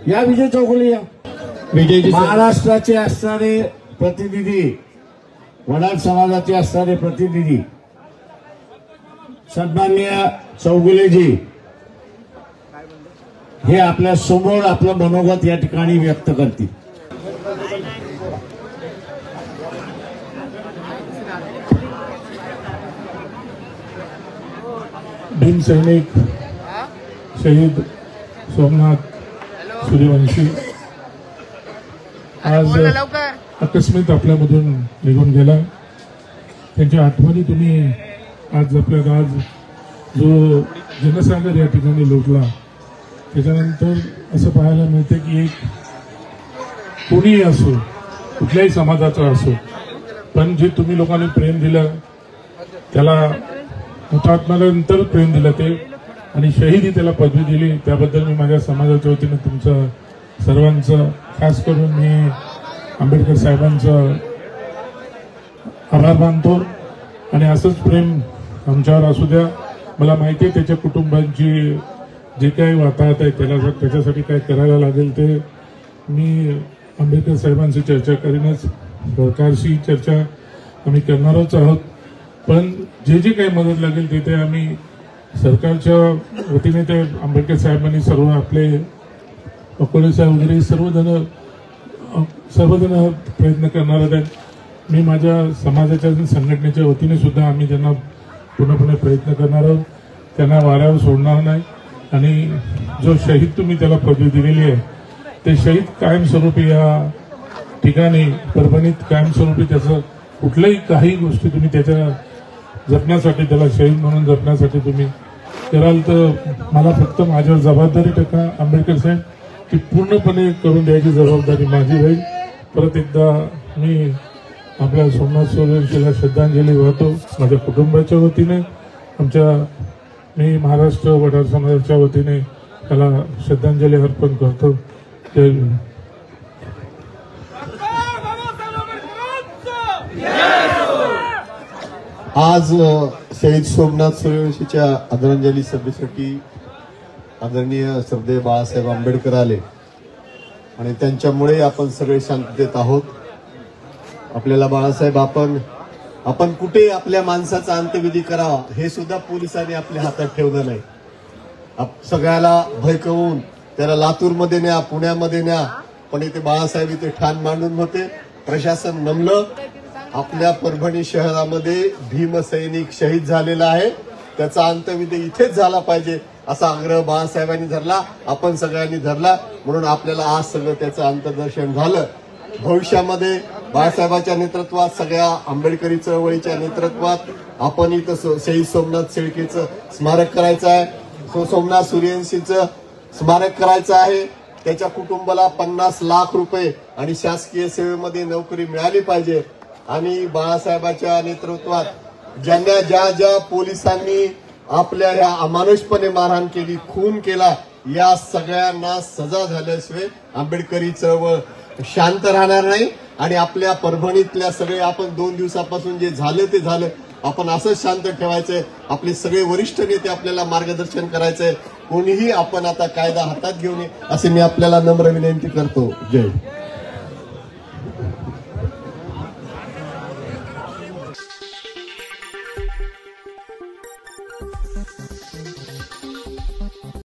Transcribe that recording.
या विजय चौगुले या महाराष्ट्राचे असणारे प्रतिनिधी, वडार समाजाचे असणारे प्रतिनिधी सन्माननीय चौगुलेजी हे आपल्या समोर आपलं मनोगत या ठिकाणी व्यक्त करतील। भीम सैनिक शहीद सोमनाथ सूर्यवंशी आज अकस्मात आपल्यामधून निघून गेला। त्यांच्या आठवणी तुम्ही आज आपल्याला आज जो जनसागर या ठिकाणी लुटला त्याच्यानंतर असं पाहायला मिळते की एक कोणीही असो, कुठल्याही समाजाचा असो, पण जे तुम्ही लोकांनी प्रेम दिलं त्याला हुतात्म्यानंतर प्रेम दिलं ते आणि शहीदी त्याला पदवी दिली, त्याबद्दल मी माझ्या समाजाच्या वतीने तुमचं सर्वांचं, खास करून मी आंबेडकर साहेबांचं आभार मानतो। आणि असंच प्रेम आमच्यावर असू द्या। मला माहिती आहे त्याच्या कुटुंबांची जे काही वाताहत आहे त्याच्यासाठी काय करायला लागेल ते मी आंबेडकर साहेबांशी चर्चा करीनच, सरकारशी चर्चा आम्ही करणारच आहोत। पण जे जे काही मदत लागेल ते आम्ही सरकारच्या वतीने ते आंबेडकर साहेबांनी सर्व आपले अकोले साहेब वगैरे सर्वजण प्रयत्न करणार आहेत। मी माझ्या समाजाच्या संघटनेच्या वतीने सुद्धा आम्ही त्यांना पूर्णपणे प्रयत्न करणार आहोत, त्यांना वाऱ्यावर सोडणार नाही। आणि जो शहीद तुम्ही त्याला पदवी दिलेली आहे ते शहीद कायमस्वरूपी या ठिकाणी परभणीत कायमस्वरूपी त्याचं कुठल्याही काही गोष्टी तुम्ही त्याच्या जपण्यासाठी, त्याला शहीद म्हणून जपण्यासाठी तुम्ही कराल तर मला फक्त माझ्यावर जबाबदारी टाका आंबेडकर साहेब, ती पूर्णपणे करून द्यायची जबाबदारी माझी राहील। परत एकदा मी आपल्या सोमनाथ सूर्यवंशीला श्रद्धांजली वाहतो माझ्या कुटुंबाच्या वतीने, मी महाराष्ट्र वडार समाजाच्या वतीने त्याला श्रद्धांजली अर्पण करतो। जय भीम। आज शहीद सोमनाथ सूर्यवंशीच्या आदरांजली सभेसाठी आदरणीय श्रद्धेय बाळासाहेब आंबेडकर आले आणि त्यांच्यामुळे आपण सगळे शांततेत आहोत। आपल्याला बाळासाहेब आपण कुठे आपल्या माणसाचा अंत्यविधी करावा हे सुद्धा पोलिसांनी आपल्या हातात ठेवलं नाही। सगळ्याला भयकवून त्याला लातूरमध्ये न्या, पुण्यामध्ये न्या, पण इथे बाळासाहेब इथे ठाण मांडून होते, प्रशासन नमलं। आपल्या परभणी शहरामध्ये भीमसैनिक शहीद झालेला आहे, त्याचा अंत्यविधी इथेच झाला पाहिजे असा आग्रह बाळासाहेबांनी धरला, आपण सगळ्यांनी धरला, म्हणून आपल्याला आज सगळं त्याचं अंत्यदर्शन झालं। भविष्यामध्ये बाळासाहेबांच्या नेतृत्वात, सगळ्या आंबेडकरी चळवळीच्या नेतृत्वात आपण इथं शहीद सोमनाथ शेळकेचं स्मारक करायचं आहे, सोमनाथ सूर्यवंशीचं स्मारक करायचं आहे। त्याच्या कुटुंबाला 50 लाख रुपये आणि शासकीय सेवेमध्ये नोकरी मिळाली पाहिजे। आणि बाळासाहेबांच्या नेतृत्वात ज्या ज्या पोलिसांनी आपल्या या अमानुषपणे मारहाण केली, खून केला, या सगळ्यांना सजा झाल्याशिवाय आंबेडकरी चळवळ शांत राहणार नाही। आणि आपल्या परभणीतल्या सगळे आपण 2 दिवसापासून जे झालं ते झालं, आपण असंच शांत ठेवायचंय। आपले सगळे वरिष्ठ नेते आपल्याला मार्गदर्शन करायचंय, कोणीही आपण आता कायदा हातात घेऊ नये असे मी आपल्याला नम्र विनंती करतो। जय।